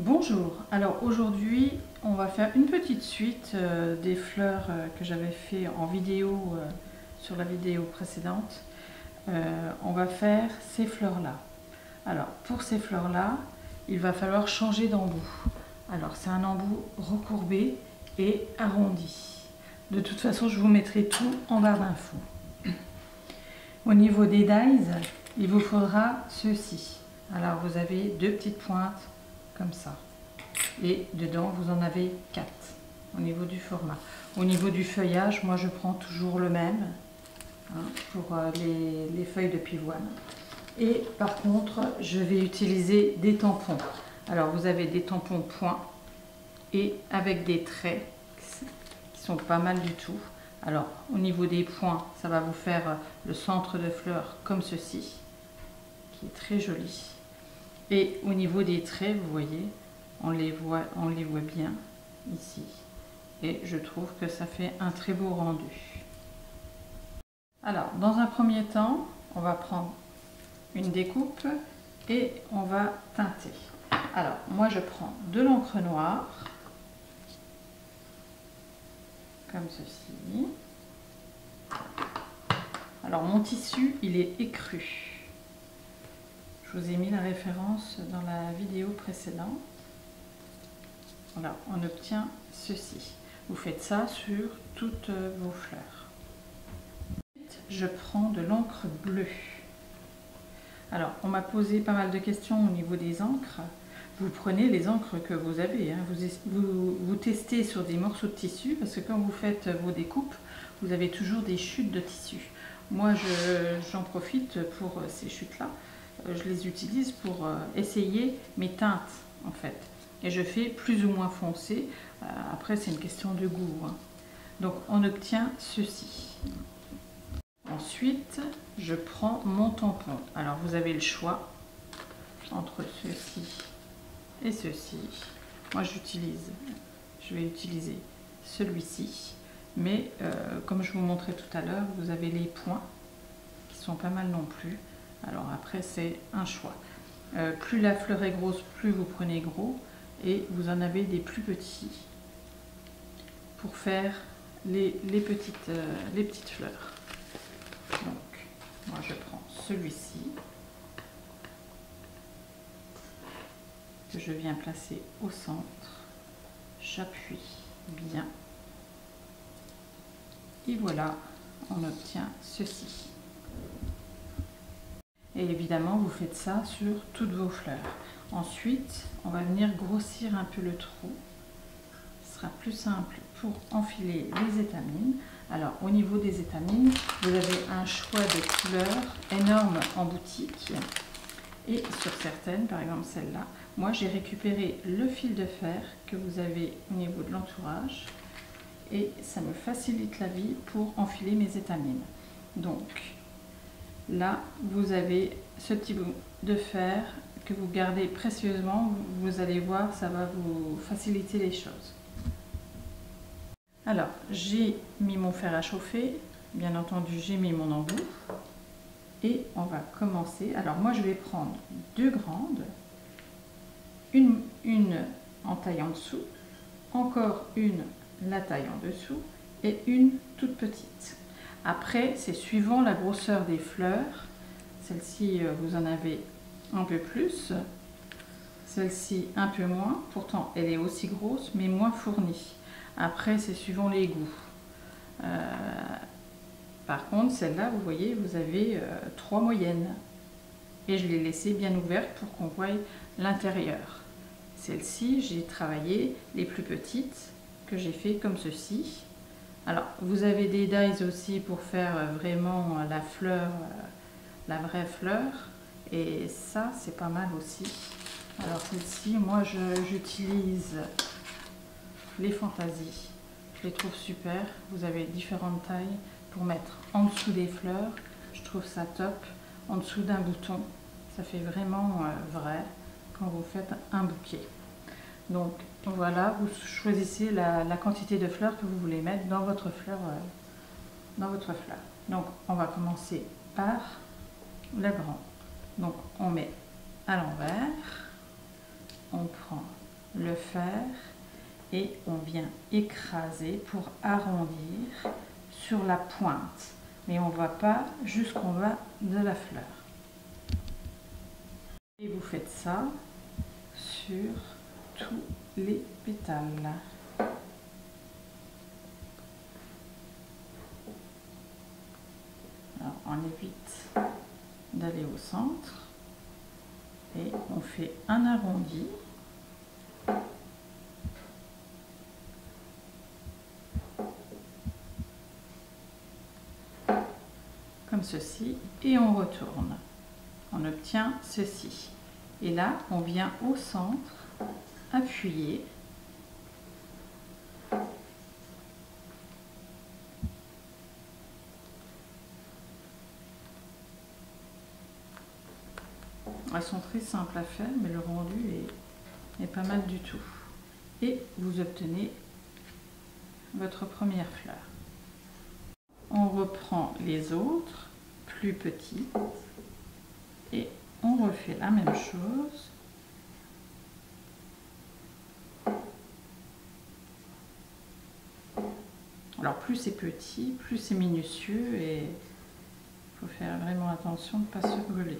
Bonjour, alors aujourd'hui on va faire une petite suite des fleurs que j'avais fait en vidéo sur la vidéo précédente. On va faire ces fleurs là. Alors pour ces fleurs là, il va falloir changer d'embout. Alors c'est un embout recourbé et arrondi. De toute façon je vous mettrai tout en barre d'infos. Au niveau des dies, il vous faudra ceci. Alors vous avez deux petites pointes comme ça. Et dedans, vous en avez 4 au niveau du format. Au niveau du feuillage, moi je prends toujours le même pour les feuilles de pivoine. Et par contre, je vais utiliser des tampons. Alors vous avez des tampons points et avec des traits qui sont pas mal du tout. Alors au niveau des points, ça va vous faire le centre de fleur comme ceci, qui est très joli. Et au niveau des traits, vous voyez, on les voit bien ici. Et je trouve que ça fait un très beau rendu. Alors, dans un premier temps, on va prendre une découpe et on va teinter. Alors, moi je prends de l'encre noire, comme ceci. Alors, mon tissu, il est écru. Je vous ai mis la référence dans la vidéo précédente. Voilà, on obtient ceci. Vous faites ça sur toutes vos fleurs. Ensuite, je prends de l'encre bleue. Alors, on m'a posé pas mal de questions au niveau des encres. Vous prenez les encres que vous avez. Vous testez sur des morceaux de tissu parce que quand vous faites vos découpes, vous avez toujours des chutes de tissu. Moi, j'en profite pour ces chutes-là. Je les utilise pour essayer mes teintes en fait. Et je fais plus ou moins foncé. Après, c'est une question de goût. Donc, on obtient ceci. Ensuite, je prends mon tampon. Alors, vous avez le choix entre ceci et ceci. Moi, je vais utiliser celui-ci. Mais, comme je vous montrais tout à l'heure, vous avez les points qui sont pas mal non plus. Alors, après, c'est un choix. Plus la fleur est grosse, plus vous prenez gros. Et vous en avez des plus petits pour faire les petites fleurs. Donc, moi je prends celui-ci que je viens placer au centre. J'appuie bien. Et voilà, on obtient ceci. Et évidemment, vous faites ça sur toutes vos fleurs. Ensuite, on va venir grossir un peu le trou. Ce sera plus simple pour enfiler les étamines. Alors, au niveau des étamines, vous avez un choix de couleurs énorme en boutique. Et sur certaines, par exemple celle-là, moi j'ai récupéré le fil de fer que vous avez au niveau de l'entourage. Et ça me facilite la vie pour enfiler mes étamines. Donc, là, vous avez ce petit bout de fer que vous gardez précieusement. Vous allez voir, ça va vous faciliter les choses. Alors, j'ai mis mon fer à chauffer. Bien entendu, j'ai mis mon embout. Et on va commencer. Alors, moi, je vais prendre deux grandes. Une en taille en dessous. Encore une, la taille en dessous. Et une toute petite. Après, c'est suivant la grosseur des fleurs. Celle-ci, vous en avez un peu plus. Celle-ci, un peu moins. Pourtant, elle est aussi grosse, mais moins fournie. Après, c'est suivant les goûts. Par contre, celle-là, vous voyez, vous avez 3 moyennes. Et je l'ai laissée bien ouverte pour qu'on voie l'intérieur. Celle-ci, j'ai travaillé les plus petites que j'ai fait comme ceci. Alors, vous avez des dies aussi pour faire vraiment la fleur, la vraie fleur. Et ça, c'est pas mal aussi. Alors, celle-ci, moi, j'utilise les fantaisies. Je les trouve super. Vous avez différentes tailles pour mettre en dessous des fleurs. Je trouve ça top. En dessous d'un bouton. Ça fait vraiment vrai quand vous faites un bouquet. Donc, voilà, vous choisissez la quantité de fleurs que vous voulez mettre dans votre fleur. Donc, on va commencer par la grande. Donc, on met à l'envers. On prend le fer et on vient écraser pour arrondir sur la pointe. Mais on ne va pas jusqu'en bas de la fleur. Et vous faites ça sur tous les pétales. Alors on évite d'aller au centre et on fait un arrondi. Comme ceci et on retourne. On obtient ceci. Et là, on vient au centre, appuyer. Elles sont très simples à faire, mais le rendu est pas mal du tout. Et vous obtenez votre première fleur. On reprend les autres, plus petites, et on refait la même chose. Alors plus c'est petit, plus c'est minutieux et il faut faire vraiment attention de ne pas se brûler.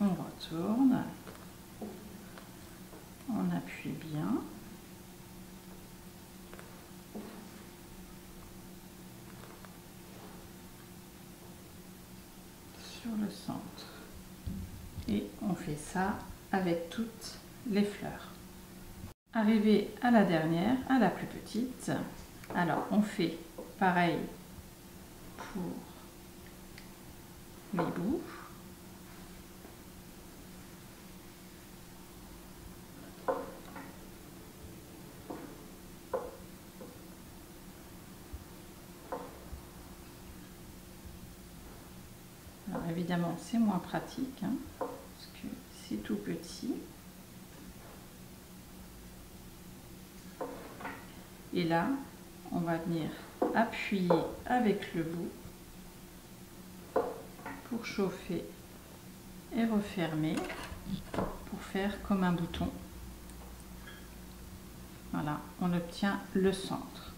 On retourne, on appuie bien. Sur le centre. Et on fait ça avec toutes les fleurs. Arrivé à la dernière, à la plus petite, alors on fait pareil pour les bouts. Alors évidemment c'est moins pratique hein, parce que c'est tout petit. Et là on va venir appuyer avec le bout pour chauffer et refermer pour faire comme un bouton. Voilà, on obtient le centre.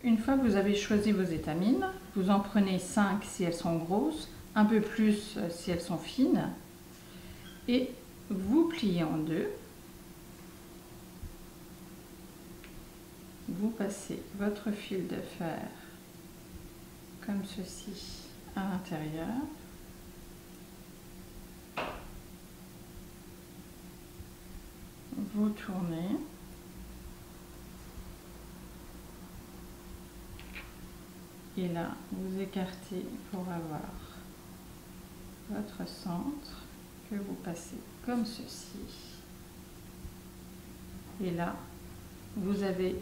Une fois que vous avez choisi vos étamines, vous en prenez 5 si elles sont grosses, un peu plus si elles sont fines, et vous pliez en deux. Vous passez votre fil de fer comme ceci à l'intérieur. Vous tournez. Et là, vous écartez pour avoir votre centre que vous passez comme ceci. Et là, vous avez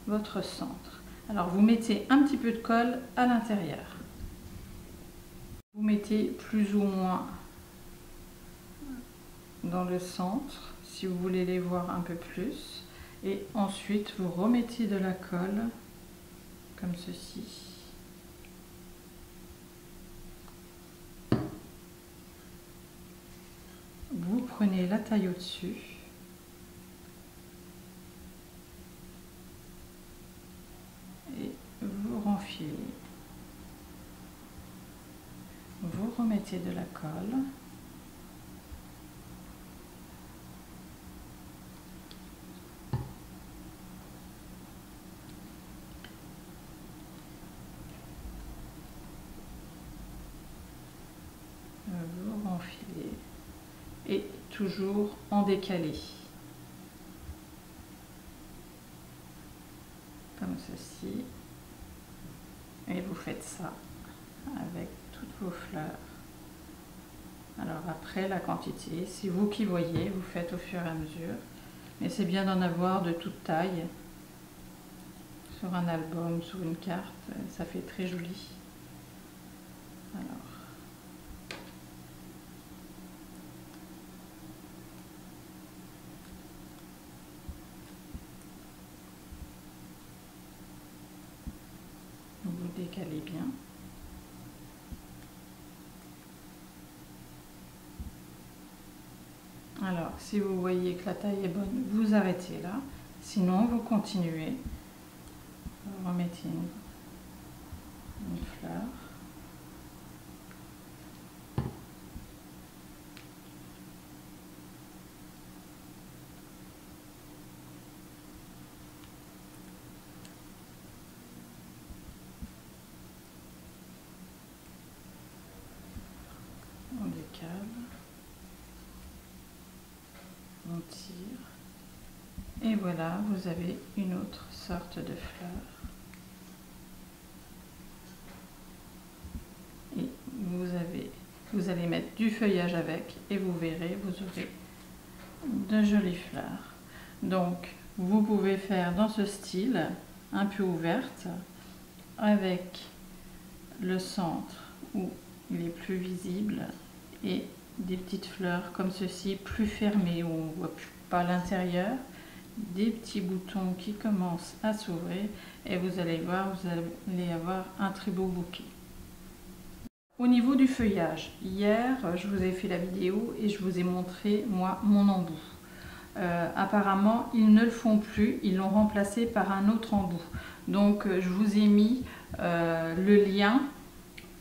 votre centre. Alors, vous mettez un petit peu de colle à l'intérieur. Vous mettez plus ou moins dans le centre, si vous voulez les voir un peu plus. Et ensuite, vous remettez de la colle, comme ceci. Vous prenez la taille au-dessus. Et vous renfilez. Vous remettez de la colle. Vous renfilez. Et toujours en décalé. Comme ceci. Et vous faites ça avec toutes vos fleurs. Alors après la quantité, c'est vous qui voyez, vous faites au fur et à mesure. Mais c'est bien d'en avoir de toute taille. Sur un album, sur une carte, ça fait très joli. Alors. décaler bien. Alors, si vous voyez que la taille est bonne, vous arrêtez là. Sinon, vous continuez. Vous remettez une fleur. On décale. On tire. Et voilà, vous avez une autre sorte de fleur. Et vous allez mettre du feuillage avec et vous verrez, vous aurez de jolies fleurs. Donc, vous pouvez faire dans ce style, un peu ouverte, avec le centre où il est plus visible et des petites fleurs comme ceci, plus fermées, où on ne voit pas l'intérieur, des petits boutons qui commencent à s'ouvrir et vous allez voir, vous allez avoir un très beau bouquet. Au niveau du feuillage, hier je vous ai fait la vidéo et je vous ai montré moi mon embout. Apparemment ils ne le font plus, ils l'ont remplacé par un autre embout. Donc je vous ai mis le lien,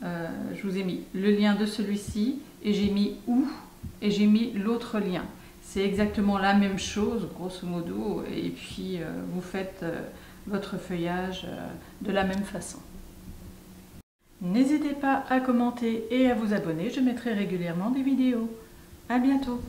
de celui-ci et j'ai mis où et j'ai mis l'autre lien. C'est exactement la même chose grosso modo et puis vous faites votre feuillage de la même façon. N'hésitez pas à commenter et à vous abonner, je mettrai régulièrement des vidéos. À bientôt!